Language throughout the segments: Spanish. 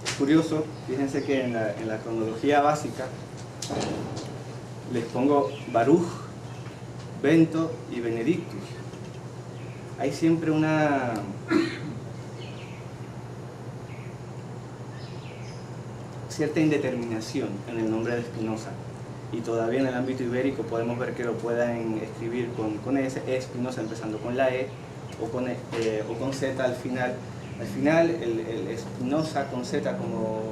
Es curioso, fíjense que en la cronología básica les pongo Baruch, Bento y Benedictus. Hay siempre una cierta indeterminación en el nombre de Spinoza, y todavía en el ámbito ibérico podemos ver que lo puedan escribir con S, Spinoza empezando con la E, o con Z al final. Al final el Spinoza con Z, como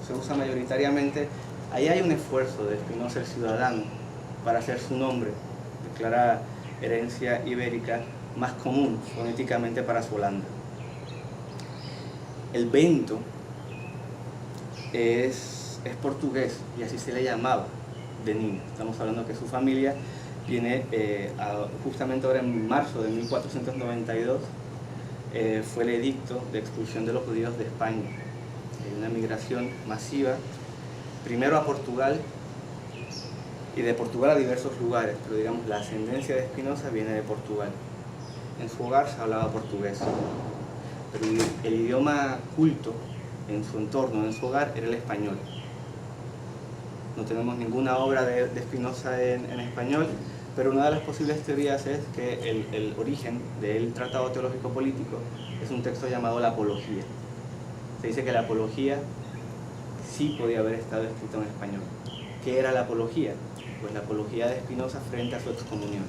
se usa mayoritariamente, ahí hay un esfuerzo de Spinoza el ciudadano para hacer su nombre de clara herencia ibérica más común fonéticamente para su Holanda. El Bento es portugués y así se le llamaba de niño. Estamos hablando que su familia viene justamente ahora en marzo de 1492 fue el edicto de expulsión de los judíos de España. Hay una migración masiva, primero a Portugal y de Portugal a diversos lugares, pero digamos la ascendencia de Spinoza viene de Portugal. En su hogar se hablaba portugués, pero el idioma culto en su entorno, en su hogar, era el español. No tenemos ninguna obra de Spinoza en español, pero una de las posibles teorías es que el origen del Tratado Teológico Político es un texto llamado la Apología. Se dice que la Apología sí podía haber estado escrita en español. ¿Qué era la Apología? Pues la Apología de Spinoza frente a su excomunión.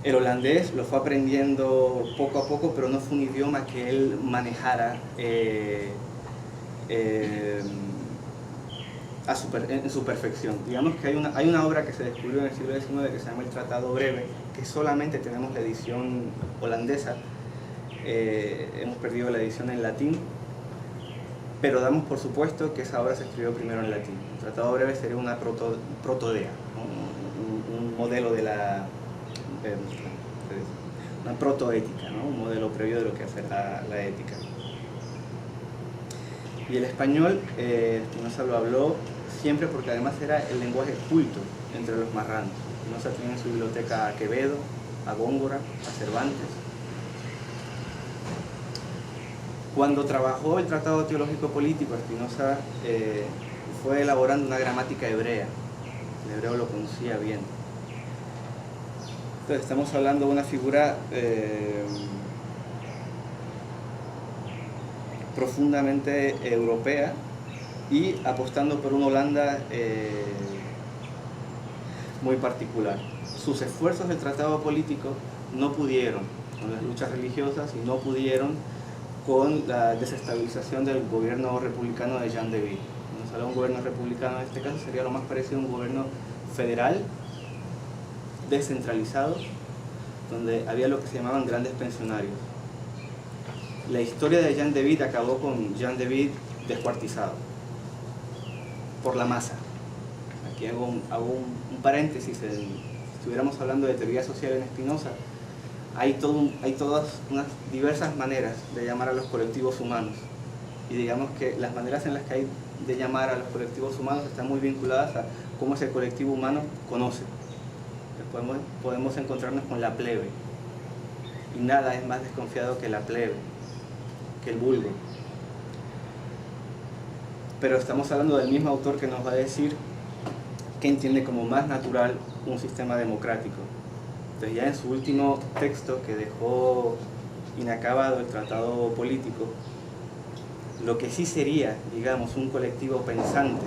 El holandés lo fue aprendiendo poco a poco, pero no fue un idioma que él manejara en su perfección. Digamos que hay una obra que se descubrió en el siglo XIX que se llama el Tratado Breve, que solamente tenemos la edición holandesa. Hemos perdido la edición en latín, pero damos por supuesto que esa obra se escribió primero en latín. El Tratado Breve sería una protodea, un modelo de una protoética, ¿no? Un modelo previo de lo que hace la ética. Y el español, Spinoza lo habló siempre porque además era el lenguaje culto entre los marranos. Spinoza tenía en su biblioteca a Quevedo, a Góngora, a Cervantes. Cuando trabajó el Tratado Teológico Político, Spinoza fue elaborando una gramática hebrea. El hebreo lo conocía bien. Entonces estamos hablando de una figura profundamente europea y apostando por una Holanda muy particular. Sus esfuerzos del tratado político no pudieron con las luchas religiosas y no pudieron con la desestabilización del gobierno republicano de Jean de Ville. Cuando se habla de un gobierno republicano, en este caso sería lo más parecido a un gobierno federal descentralizado, donde había lo que se llamaban grandes pensionarios. La historia de Jean de Ville acabó con Jean de Ville descuartizado por la masa. Aquí hago un paréntesis. Si estuviéramos hablando de teoría social en Spinoza, hay todas unas diversas maneras de llamar a los colectivos humanos, y digamos que las maneras en las que hay de llamar a los colectivos humanos están muy vinculadas a cómo ese colectivo humano conoce. Podemos encontrarnos con la plebe, y nada es más desconfiado que la plebe, que el vulgo. Pero estamos hablando del mismo autor que nos va a decir que entiende como más natural un sistema democrático. Entonces ya en su último texto, que dejó inacabado el tratado político, lo que sí sería, digamos, un colectivo pensante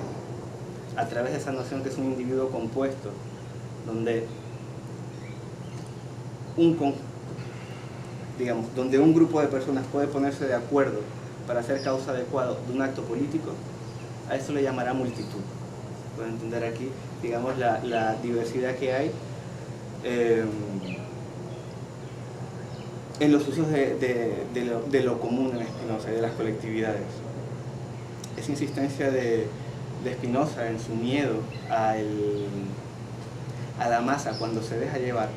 a través de esa noción que es un individuo compuesto, donde donde un grupo de personas puede ponerse de acuerdo para hacer causa adecuada de un acto político, a eso le llamará multitud. Pueden entender aquí, digamos, la diversidad que hay en los usos de lo común en Spinoza y de las colectividades. Esa insistencia de Spinoza en su miedo a la masa cuando se deja llevar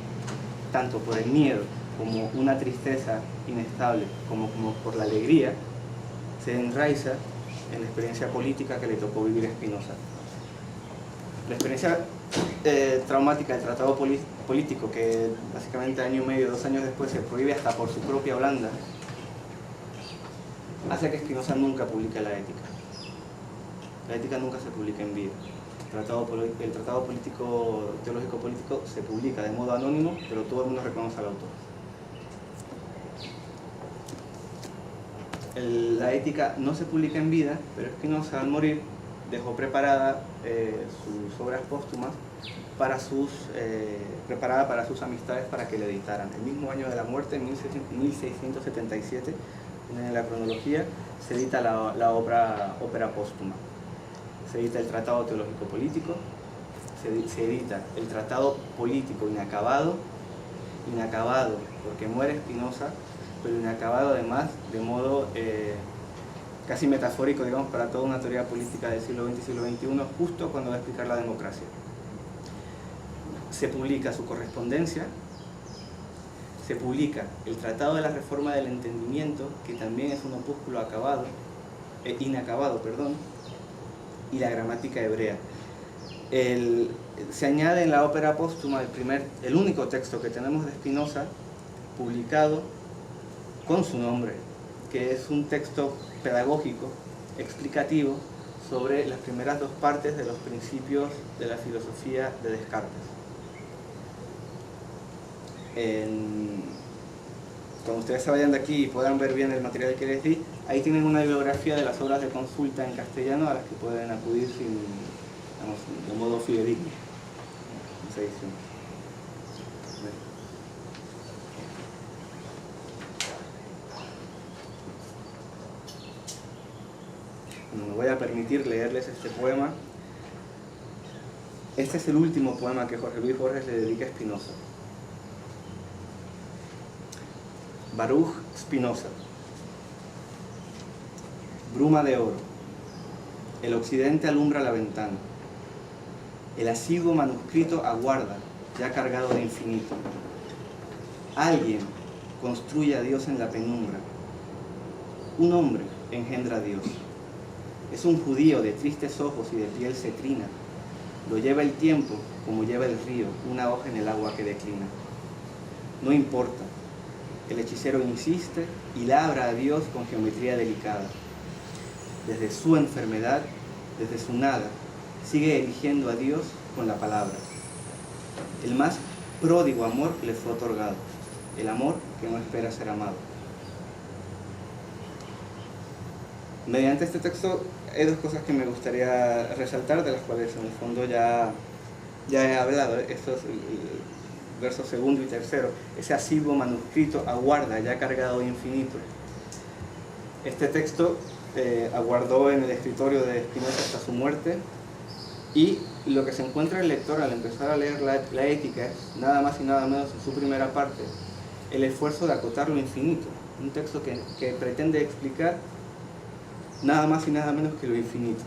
tanto por el miedo como una tristeza inestable como por la alegría, se enraiza en la experiencia política que le tocó vivir a Spinoza. La experiencia traumática del tratado político, que básicamente año y medio, 2 años después se prohíbe hasta por su propia Holanda, hace que Spinoza nunca publique la ética. La ética nunca se publica en vida. El tratado político, teológico político se publica de modo anónimo, pero todo el mundo reconoce al autor. La ética no se publica en vida, pero Spinoza al morir dejó preparada sus obras póstumas preparada para sus amistades para que le editaran. El mismo año de la muerte, en 1677, en la cronología, se edita la ópera póstuma. Se edita el Tratado Teológico Político, se edita el Tratado Político Inacabado porque muere Spinoza, pero inacabado además de modo casi metafórico, digamos, para toda una teoría política del siglo XX y siglo XXI, justo cuando va a explicar la democracia. Se publica su correspondencia, se publica el Tratado de la Reforma del Entendimiento, que también es un opúsculo inacabado, y la gramática hebrea. Se añade en la ópera póstuma el único texto que tenemos de Spinoza publicado con su nombre, que es un texto pedagógico, explicativo, sobre las primeras 2 partes de los principios de la filosofía de Descartes. Cuando ustedes se vayan de aquí y puedan ver bien el material que les di, ahí tienen una bibliografía de las obras de consulta en castellano a las que pueden acudir de modo fidedigno. Esa edición. Me voy a permitir leerles este poema. Este es el último poema que Jorge Luis Borges le dedica a Spinoza. Baruch Spinoza. Bruma de oro. El occidente alumbra la ventana. El asiduo manuscrito aguarda, ya cargado de infinito. Alguien construye a Dios en la penumbra. Un hombre engendra a Dios. Es un judío de tristes ojos y de piel cetrina. Lo lleva el tiempo como lleva el río, una hoja en el agua que declina. No importa. El hechicero insiste y labra a Dios con geometría delicada. Desde su enfermedad, desde su nada, sigue eligiendo a Dios con la palabra. El más pródigo amor le fue otorgado, el amor que no espera ser amado. Mediante este texto hay 2 cosas que me gustaría resaltar, de las cuales en el fondo ya he hablado. Estos versos 2 y 3, ese asiduo manuscrito aguarda, ya cargado de infinito. Este texto aguardó en el escritorio de Spinoza hasta su muerte, y lo que se encuentra el lector al empezar a leer la ética es nada más y nada menos en su primera parte el esfuerzo de acotar lo infinito, un texto que pretende explicar nada más y nada menos que lo infinito.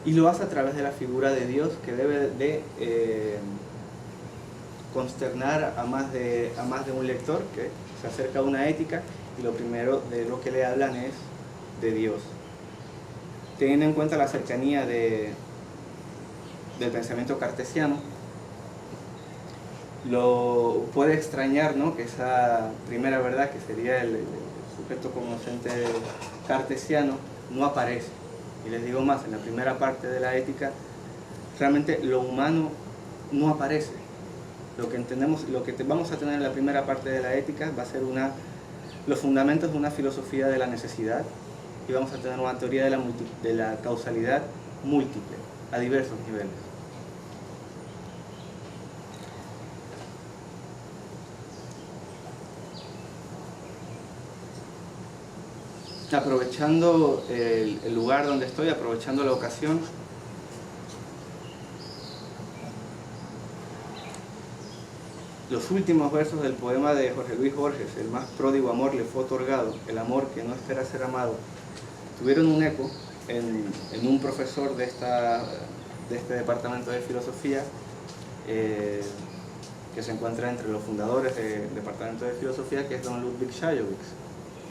Y lo hace a través de la figura de Dios, que debe de consternar a más de un lector que se acerca a una ética y lo primero de lo que le hablan es de Dios. Teniendo en cuenta la cercanía del pensamiento cartesiano, lo puede extrañar, ¿no?, que esa primera verdad, que sería el sujeto cognoscente cartesiano, no aparece. Y les digo más, en la primera parte de la ética, realmente lo humano no aparece. Lo que vamos a tener en la primera parte de la ética va a ser los fundamentos de una filosofía de la necesidad, y vamos a tener una teoría de la causalidad múltiple, a diversos niveles. Aprovechando el lugar donde estoy, aprovechando la ocasión, los últimos versos del poema de Jorge Luis Borges, el más pródigo amor le fue otorgado, el amor que no espera ser amado, tuvieron un eco en un profesor de este departamento de filosofía, que se encuentra entre los fundadores del departamento de filosofía, que es don Ludwig Schajowicz.